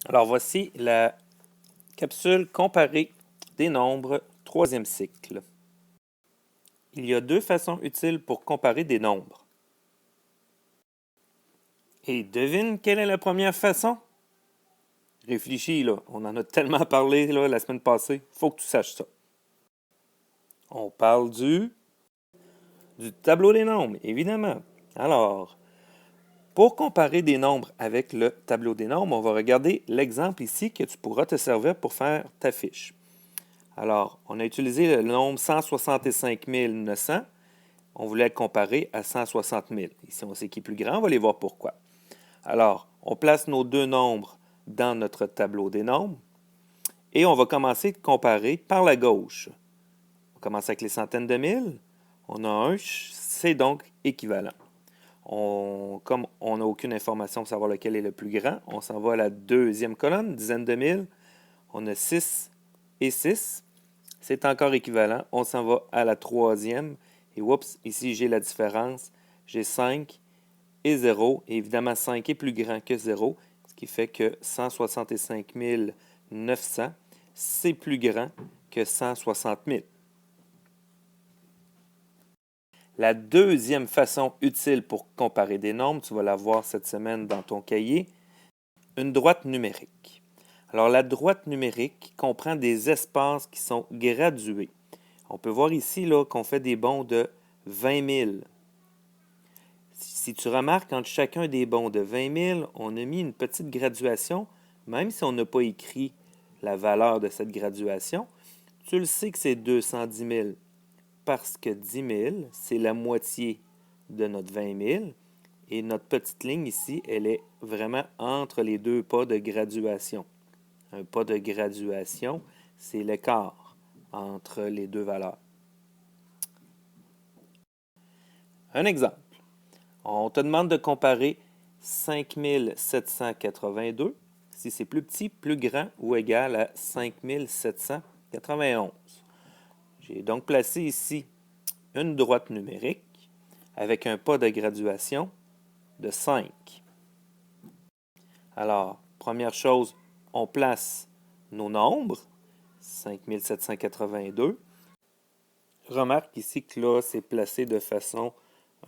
Alors voici la capsule comparée des nombres, troisième cycle. Il y a deux façons utiles pour comparer des nombres. Et devine quelle est la première façon? Réfléchis, là. On en a tellement parlé là, la semaine passée. Il faut que tu saches ça. On parle du tableau des nombres, évidemment. Alors, pour comparer des nombres avec le tableau des nombres, on va regarder l'exemple ici que tu pourras te servir pour faire ta fiche. Alors, on a utilisé le nombre 165 900. On voulait le comparer à 160 000. Ici, on sait qu'il est plus grand. On va aller voir pourquoi. Alors, on place nos deux nombres dans notre tableau des nombres et on va commencer de comparer par la gauche. On commence avec les centaines de mille. On a un, c'est donc équivalent. Comme on n'a aucune information pour savoir lequel est le plus grand, on s'en va à la deuxième colonne, dizaines de mille. On a 6 et 6. C'est encore équivalent. On s'en va à la troisième. Et oups, ici j'ai la différence. J'ai 5 et 0. Et évidemment, 5 est plus grand que 0, ce qui fait que 165 900, c'est plus grand que 160 000. La deuxième façon utile pour comparer des nombres, tu vas la voir cette semaine dans ton cahier, une droite numérique. Alors, la droite numérique comprend des espaces qui sont gradués. On peut voir ici qu'on fait des bonds de 20 000. Si tu remarques, entre chacun des bonds de 20 000, on a mis une petite graduation, même si on n'a pas écrit la valeur de cette graduation. Tu le sais que c'est 210 000 parce que 10 000, c'est la moitié de notre 20 000. Et notre petite ligne ici, elle est vraiment entre les deux pas de graduation. Un pas de graduation, c'est l'écart entre les deux valeurs. Un exemple. On te demande de comparer 5782, si c'est plus petit, plus grand ou égal à 5791. J'ai donc placé ici une droite numérique avec un pas de graduation de 5. Alors, première chose, on place nos nombres, 5782. Remarque ici que là, c'est placé de façon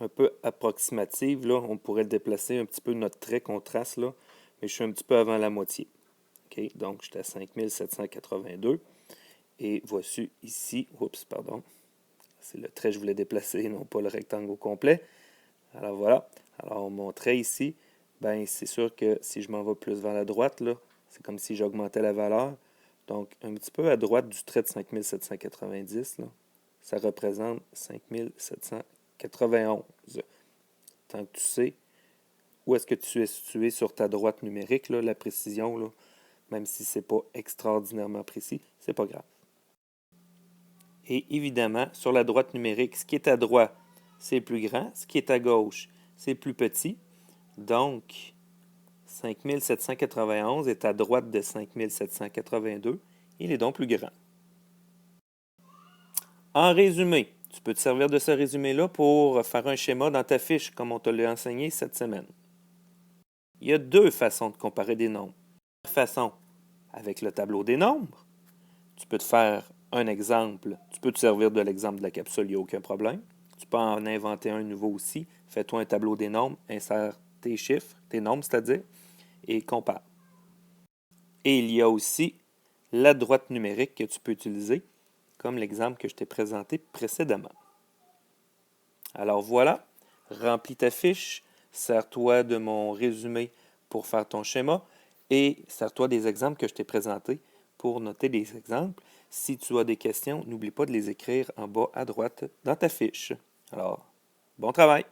un peu approximative. Là, on pourrait déplacer un petit peu notre trait qu'on trace là, mais je suis un petit peu avant la moitié. Okay? Donc, j'étais à 5782. Et voici ici, oups, pardon, c'est le trait que je voulais déplacer, non pas le rectangle au complet. Alors voilà. Alors, mon trait ici, ben c'est sûr que si je m'en vais plus vers la droite, là, c'est comme si j'augmentais la valeur. Donc, un petit peu à droite du trait de 5790, là, ça représente 5791. Tant que tu sais où est-ce que tu es situé sur ta droite numérique, là, la précision, là, même si ce n'est pas extraordinairement précis, c'est pas grave. Et évidemment, sur la droite numérique, ce qui est à droite, c'est plus grand. Ce qui est à gauche, c'est plus petit. Donc, 5791 est à droite de 5782. Il est donc plus grand. En résumé, tu peux te servir de ce résumé-là pour faire un schéma dans ta fiche, comme on te l'a enseigné cette semaine. Il y a deux façons de comparer des nombres. La façon avec le tableau des nombres. Tu peux te faire un exemple. Tu peux te servir de l'exemple de la capsule, il n'y a aucun problème. Tu peux en inventer un nouveau aussi. Fais-toi un tableau des nombres, insère tes chiffres, tes nombres, c'est-à-dire, et compare. Et il y a aussi la droite numérique que tu peux utiliser, comme l'exemple que je t'ai présenté précédemment. Alors voilà, remplis ta fiche, sers-toi de mon résumé pour faire ton schéma et sers-toi des exemples que je t'ai présentés pour noter les exemples. Si tu as des questions, n'oublie pas de les écrire en bas à droite dans ta fiche. Alors, bon travail!